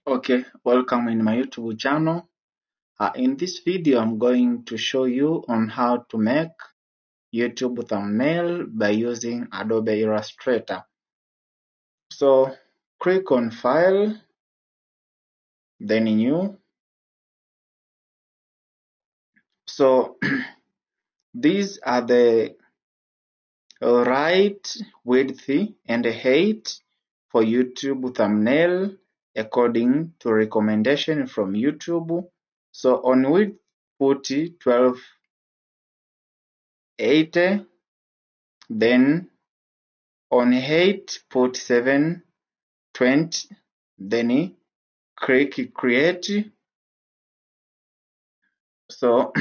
Okay, welcome in my YouTube channel. In this video, I'm going to show you on how to make YouTube thumbnail by using Adobe Illustrator. So click on File, then New. So these are the right width and height for YouTube thumbnail according to recommendation from YouTube. So on width, put 1280, then on height put 720, then click create. So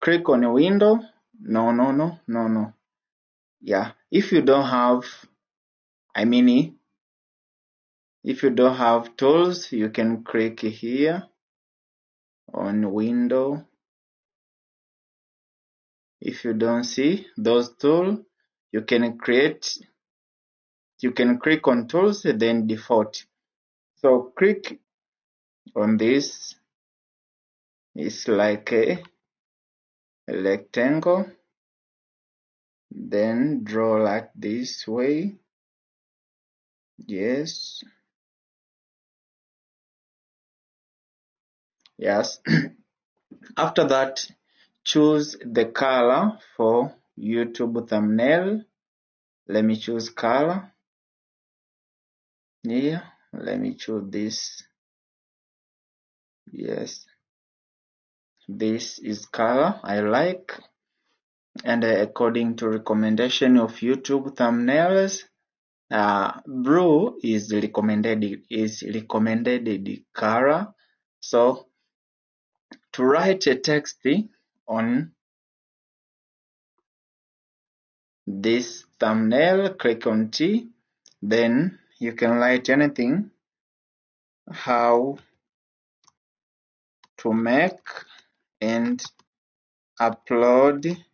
click on a window. No. Yeah, if you don't have, if you don't have tools, you can click here on window. If you don't see those tools, you can click on tools, then default. So click on this. It's like a rectangle. Then draw like this way. Yes. After that, choose the color for YouTube thumbnail. Let me choose color. Here, let me choose this. Yes, this is color I like, and according to recommendation of YouTube thumbnails, blue is recommended color. So to write a text on this thumbnail, click on T, then you can write anything. How to make and upload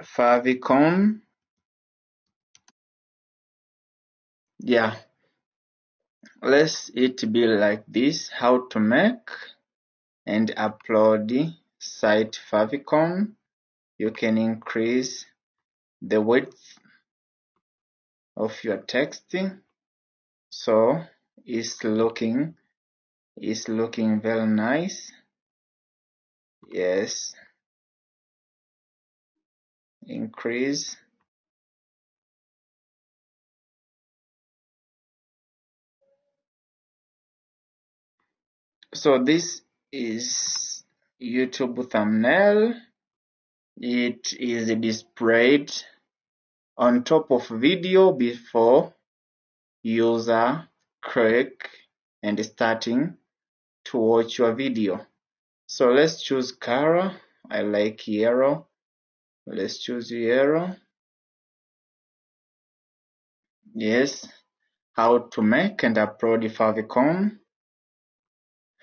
favicon. Yeah, let it be like this. How to make and upload site favicon. You can increase the width of your text, so it's looking very nice. Yes, increase. So this is YouTube thumbnail. It is displayed on top of video before user click and starting to watch your video. So let's choose color. I like yellow. Let's choose yellow. Yes. How to make and upload favicon.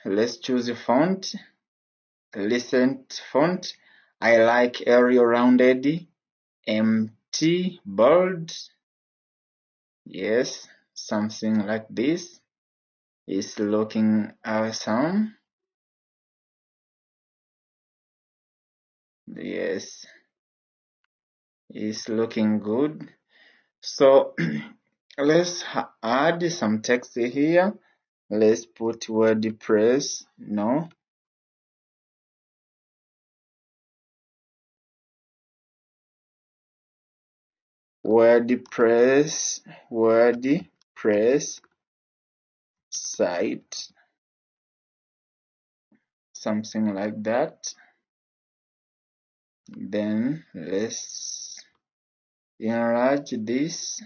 Let's choose a font. Recent font. I like Arial rounded, empty, bold. Yes, something like this is looking awesome. Yes, it's looking good. So let's add some text here. Let's put WordPress. No. WordPress site. Something like that. Then let's enlarge this.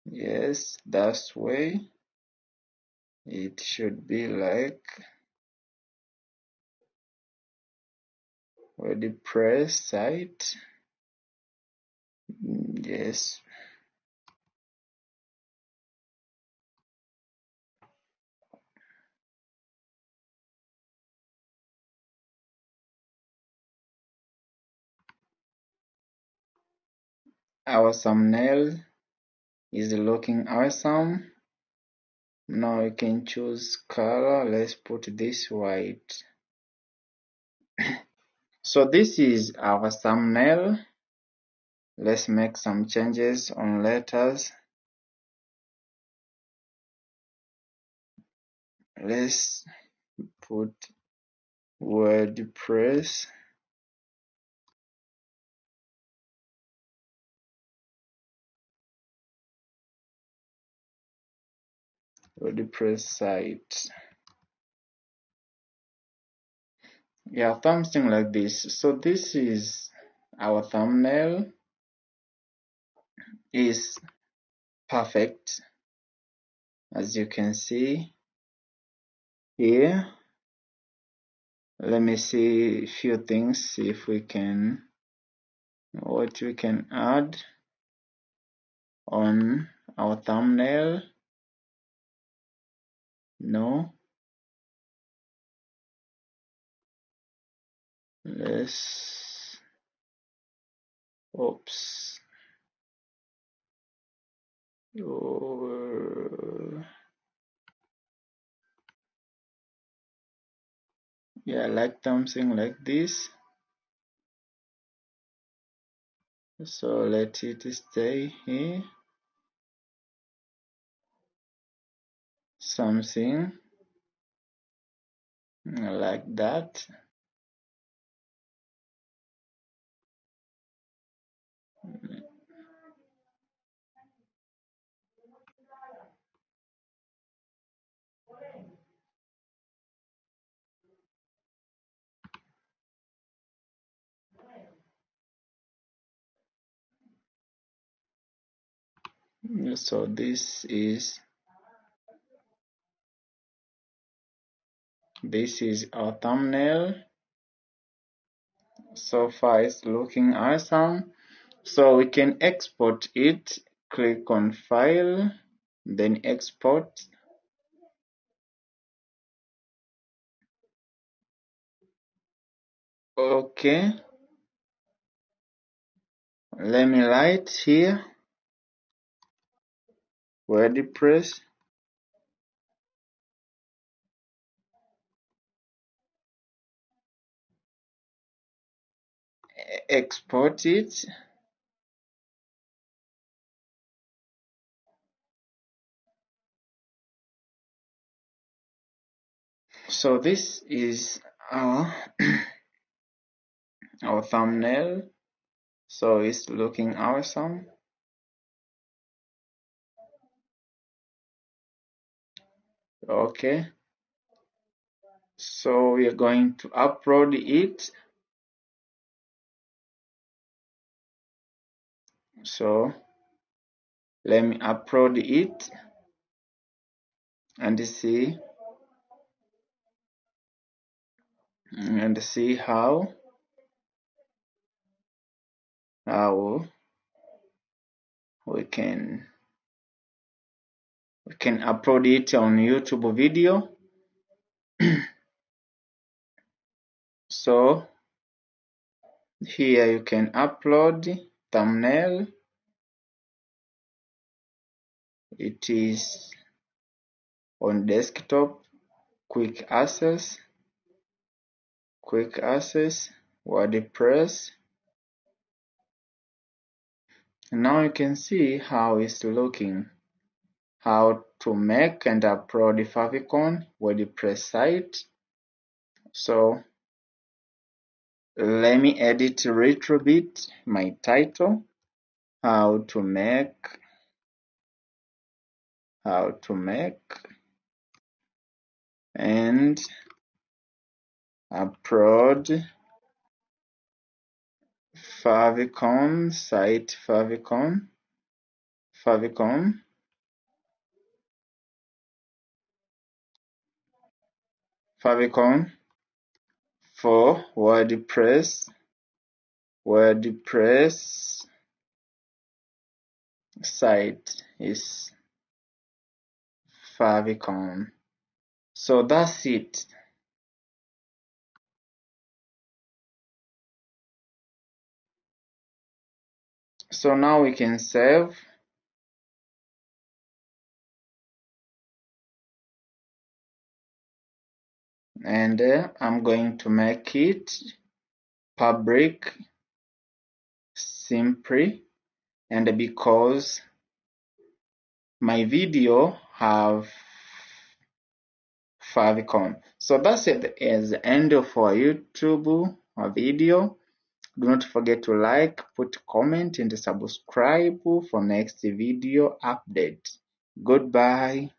Yes, that's way it should be like WordPress site. Yes. Our thumbnail is looking awesome. Now you can choose color. Let's put this white. So this is our thumbnail. Let's make some changes on letters. Let's put WordPress. WordPress site. Yeah, something like this. So this is our thumbnail. Is perfect, as you can see here. Let me see a few things, see if we can, what we can add on our thumbnail. No. Let's, oops. Yeah, like something like this. So let it stay here. Something like that. So this is our thumbnail. So far it's looking awesome. So we can export it. Click on File, then Export. Okay. Let me write here WordPress. Export it. So this is our our thumbnail. So it's looking awesome. Okay. So we are going to upload it. So let me upload it and see how we can upload it on YouTube video. So here you can upload thumbnail. It is on desktop, quick access, WordPress. Now you can see how it's looking, how to make and upload favicon WordPress site. So let me edit a little bit my title, how to make and upload favicon site, favicon for WordPress site is favicon. So that's it. So now we can save. And I'm going to make it public simply, and because my video have favicon. So that's it, is the end of our YouTube video. Do not forget to like, put comment, and subscribe for next video update. Goodbye.